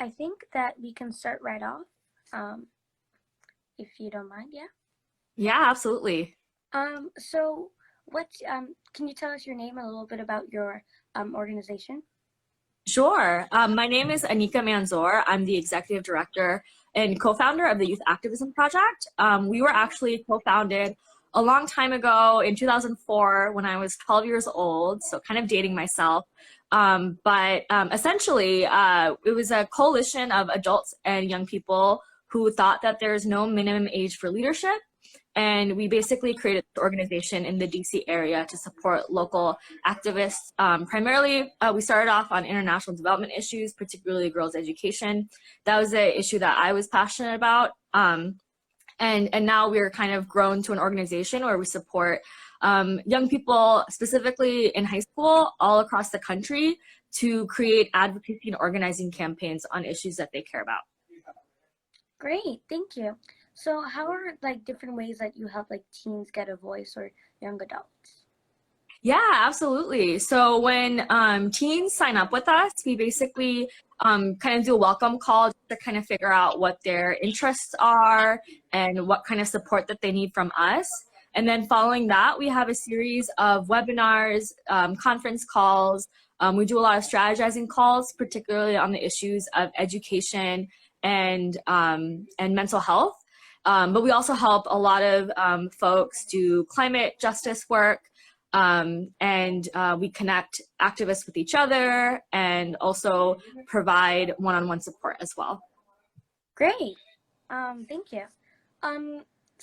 I think that we can start right off, if you don't mind, yeah? Yeah, absolutely. So can you tell us your name and a little bit about your organization? Sure. My name is Anika Manzoor. I'm the executive director and co-founder of the Youth Activism Project. We were actually co-founded a long time ago in 2004 when I was 12 years old, so kind of dating myself. But essentially, it was a coalition of adults and young people who thought that there's no minimum age for leadership. And we basically created this organization in the DC area to support local activists. Primarily, we started off on international development issues, particularly girls' education. That was an issue that I was passionate about. And now we're kind of grown to an organization where we support young people, specifically in high school, all across the country, to create advocacy and organizing campaigns on issues that they care about. Great, thank you. So how are like different ways that you help like teens get a voice or young adults? Yeah, absolutely. So when teens sign up with us, we basically kind of do a welcome call to kind of figure out what their interests are and what kind of support that they need from us. And then following that, we have a series of webinars, conference calls. We do a lot of strategizing calls, particularly on the issues of education and mental health. But we also help a lot of folks do climate justice work, and we connect activists with each other and also provide one-on-one support as well. Great, thank you.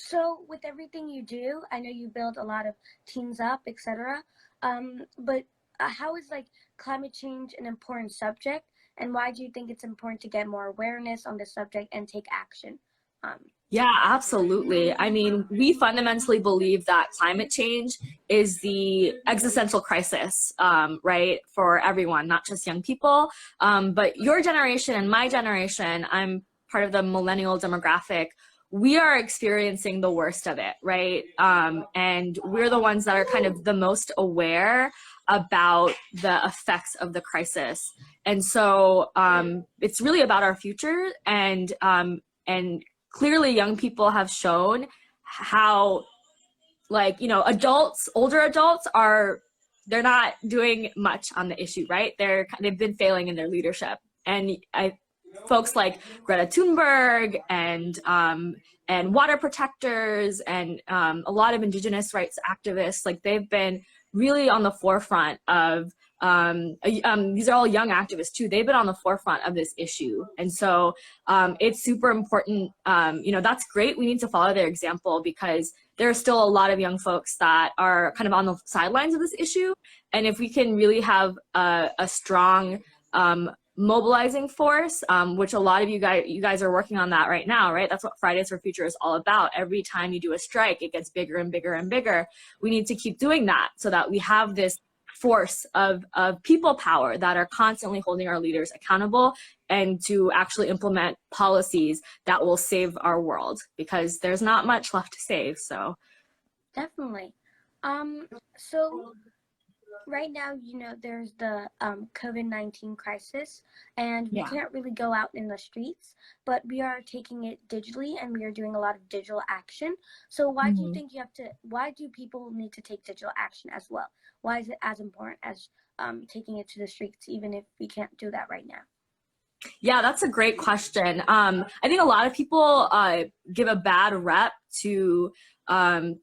So with everything you do, I know you build a lot of teams up, etc. But how is like climate change an important subject, and why do you think it's important to get more awareness on this subject and take action? Yeah, absolutely. I mean, we fundamentally believe that climate change is the existential crisis, right, for everyone, not just young people. But your generation and my generation, I'm part of the millennial demographic, we are experiencing the worst of it, right? And we're the ones that are kind of the most aware about the effects of the crisis. And so it's really about our future, and clearly young people have shown how, like, adults, older adults they're not doing much on the issue, right? They've been failing in their leadership. And folks like Greta Thunberg and water protectors and a lot of indigenous rights activists, like they've been really on the forefront of these are all young activists too. They've been on the forefront of this issue. And so it's super important. That's great. We need to follow their example because there are still a lot of young folks that are kind of on the sidelines of this issue. And if we can really have a strong mobilizing force, which a lot of you guys are working on that right now, right? That's what Fridays for Future is all about. Every time you do a strike, it gets bigger and bigger and bigger. We need to keep doing that so that we have this force of people power that are constantly holding our leaders accountable and to actually implement policies that will save our world, because there's not much left to save. So definitely. So right now, there's the COVID-19 crisis, and we can't really go out in the streets, but we are taking it digitally, and we are doing a lot of digital action. So why do you think why do people need to take digital action as well? Why is it as important as taking it to the streets, even if we can't do that right now? Yeah, that's a great question. I think a lot of people give a bad rep to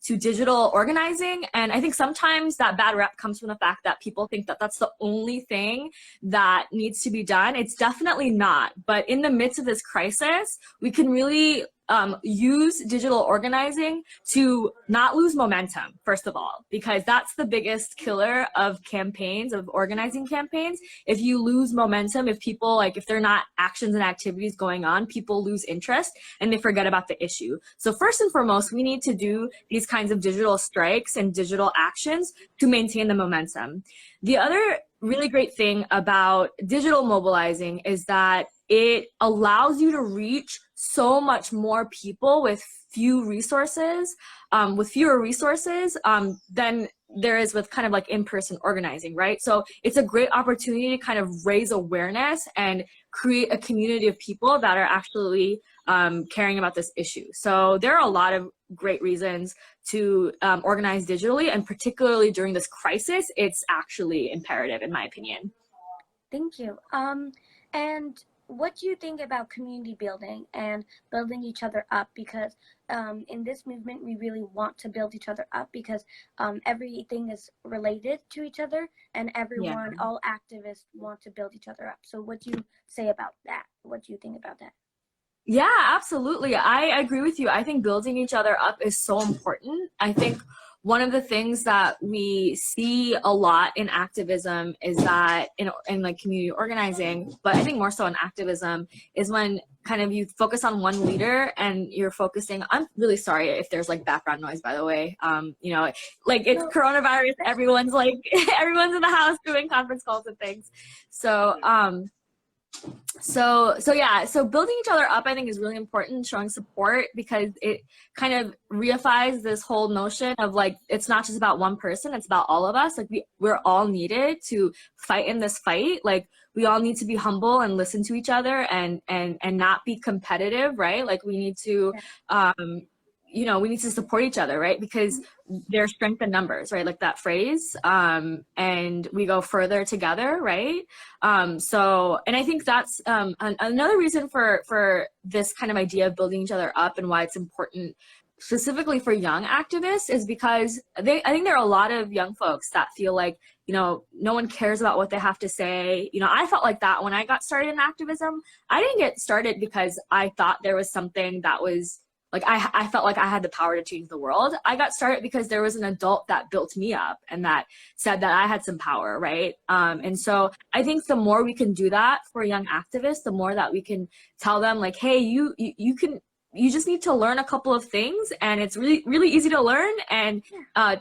digital organizing. And I think sometimes that bad rep comes from the fact that people think that that's the only thing that needs to be done. It's definitely not. But in the midst of this crisis, we can really use digital organizing to not lose momentum, first of all, because that's the biggest killer of campaigns, of organizing campaigns. If you lose momentum, if people, if there are not actions and activities going on, people lose interest and they forget about the issue. So first and foremost, we need to do these kinds of digital strikes and digital actions to maintain the momentum. The other really great thing about digital mobilizing is that it allows you to reach so much more people with fewer resources than there is with kind of like in-person organizing, right? So it's a great opportunity to kind of raise awareness and create a community of people that are actually caring about this issue. So there are a lot of great reasons to organize digitally, and particularly during this crisis, it's actually imperative, in my opinion. Thank you. And what do you think about community building and building each other up? Because in this movement, we really want to build each other up, because everything is related to each other, and everyone, all activists want to build each other up. So what do you say about that? What do you think about that? Yeah, absolutely. I agree with you. I think building each other up is so important. I think one of the things that we see a lot in activism is that in like community organizing, but I think more so in activism, is when kind of you focus on one leader and you're focusing. I'm really sorry if there's like background noise, by the way. You know, like it's coronavirus, everyone's like everyone's in the house doing conference calls and things. So so building each other up, I think, is really important, showing support, because it kind of reifies this whole notion of like, it's not just about one person, it's about all of us. Like we're all needed to fight in this fight. Like we all need to be humble and listen to each other and not be competitive, right? Like we need to you know, we need to support each other, right? Because there's strength in numbers, right? Like that phrase, and we go further together, right? So, and I think that's another reason for this kind of idea of building each other up, and why it's important specifically for young activists, is because I think there are a lot of young folks that feel like, you know, no one cares about what they have to say. You know, I felt like that when I got started in activism. I didn't get started because I thought there was something that was like, I felt like I had the power to change the world. I got started because there was an adult that built me up and that said that I had some power, right? And so I think the more we can do that for young activists, the more that we can tell them like, hey, you just need to learn a couple of things, and it's really, really easy to learn, and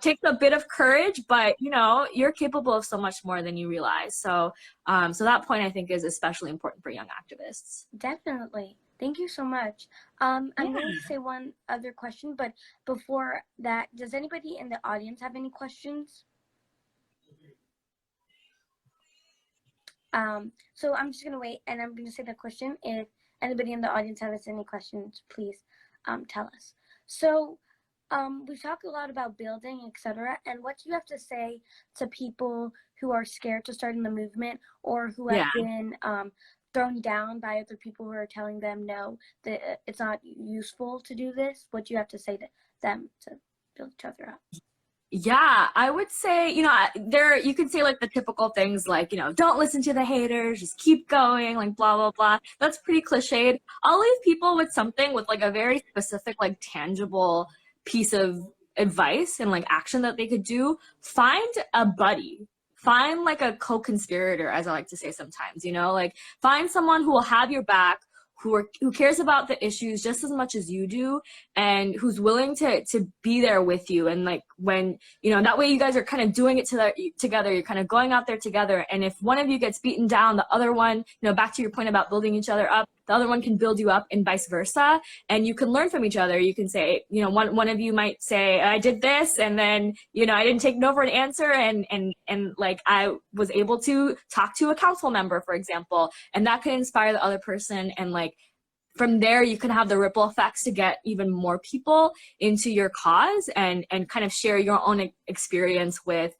takes a bit of courage, but you know, you're capable of so much more than you realize. So, so that point I think is especially important for young activists. Definitely. Thank you so much. I'm going to say one other question, but before that, does anybody in the audience have any questions? So I'm just going to wait, and I'm going to say the question. If anybody in the audience has any questions, please tell us. So we talked a lot about building, etc. And what do you have to say to people who are scared to start in the movement, or who have been thrown down by other people who are telling them no, that it's not useful to do this? What do you have to say to them to build each other up? Yeah, I would say, you know, you could say like the typical things like, you know, don't listen to the haters, just keep going, like blah, blah, blah. That's pretty cliched. I'll leave people with something, with like a very specific, like tangible piece of advice and like action that they could do. Find a buddy. Find like a co-conspirator, as I like to say sometimes, you know, like find someone who will have your back, who cares about the issues just as much as you do, and who's willing to be there with you. And like, when, you know, that way you guys are kind of doing it together, you're kind of going out there together. And if one of you gets beaten down, the other one, you know, back to your point about building each other up, the other one can build you up, and vice versa. And you can learn from each other. You can say, you know, one of you might say, I did this, and then, you know, I didn't take no for an answer, and like I was able to talk to a council member, for example, and that can inspire the other person. And like, from there, you can have the ripple effects to get even more people into your cause, and kind of share your own experience with,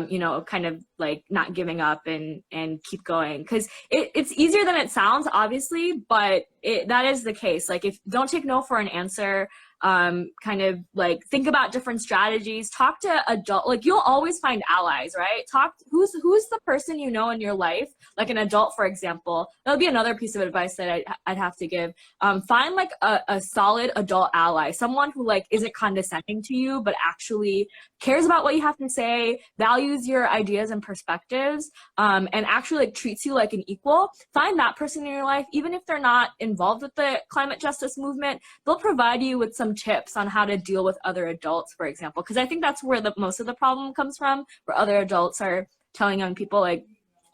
you know, kind of like not giving up and keep going. Because it's easier than it sounds, obviously, but that is the case. Like, if don't take no for an answer, kind of like think about different strategies, talk to adult, like you'll always find allies, right? Who's the person you know in your life, like an adult, for example. That would be another piece of advice that I'd have to give. Find like a solid adult ally, someone who like isn't condescending to you, but actually cares about what you have to say, values your ideas and perspectives, and actually like treats you like an equal. Find that person in your life. Even if they're not involved with the climate justice movement, they'll provide you with some tips on how to deal with other adults, for example, because I think that's where most of the problem comes from, where other adults are telling young people like,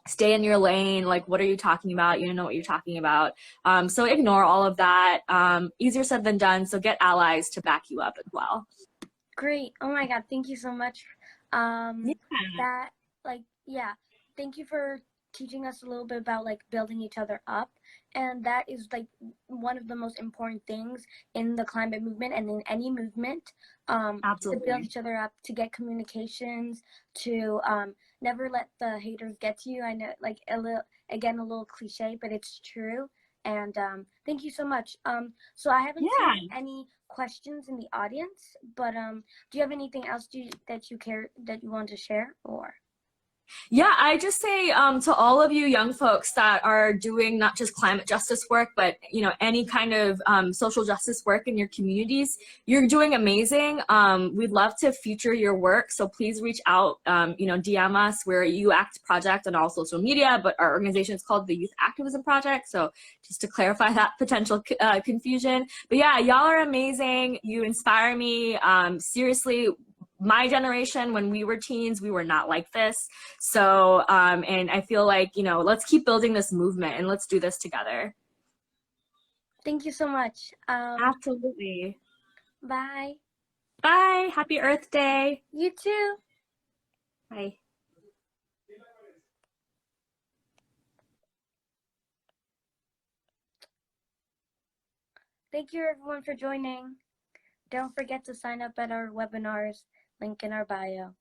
stay in your lane, like what are you talking about, you don't know what you're talking about. So ignore all of that. Easier said than done, so get allies to back you up as well. Great. Oh my god, thank you so much. That, like, yeah, thank you for teaching us a little bit about like building each other up. And that is like one of the most important things in the climate movement and in any movement, to build each other up, to get communications, to never let the haters get to you. I know, like, a little cliche, but it's true. And thank you so much. So I haven't seen any questions in the audience, but do you have anything else that you want to share, or? Yeah, I just say to all of you young folks that are doing not just climate justice work, but any kind of social justice work in your communities, you're doing amazing. We'd love to feature your work, so please reach out. DM us. We're a UACT project on all social media, but our organization is called the Youth Activism Project. So just to clarify that potential confusion. But yeah, y'all are amazing. You inspire me. Seriously. My generation, when we were teens, we were not like this. So, and I feel like, let's keep building this movement and let's do this together. Thank you so much. Absolutely. Bye. Bye. Happy Earth Day. You too. Bye. Thank you everyone for joining. Don't forget to sign up at our webinars, link in our bio.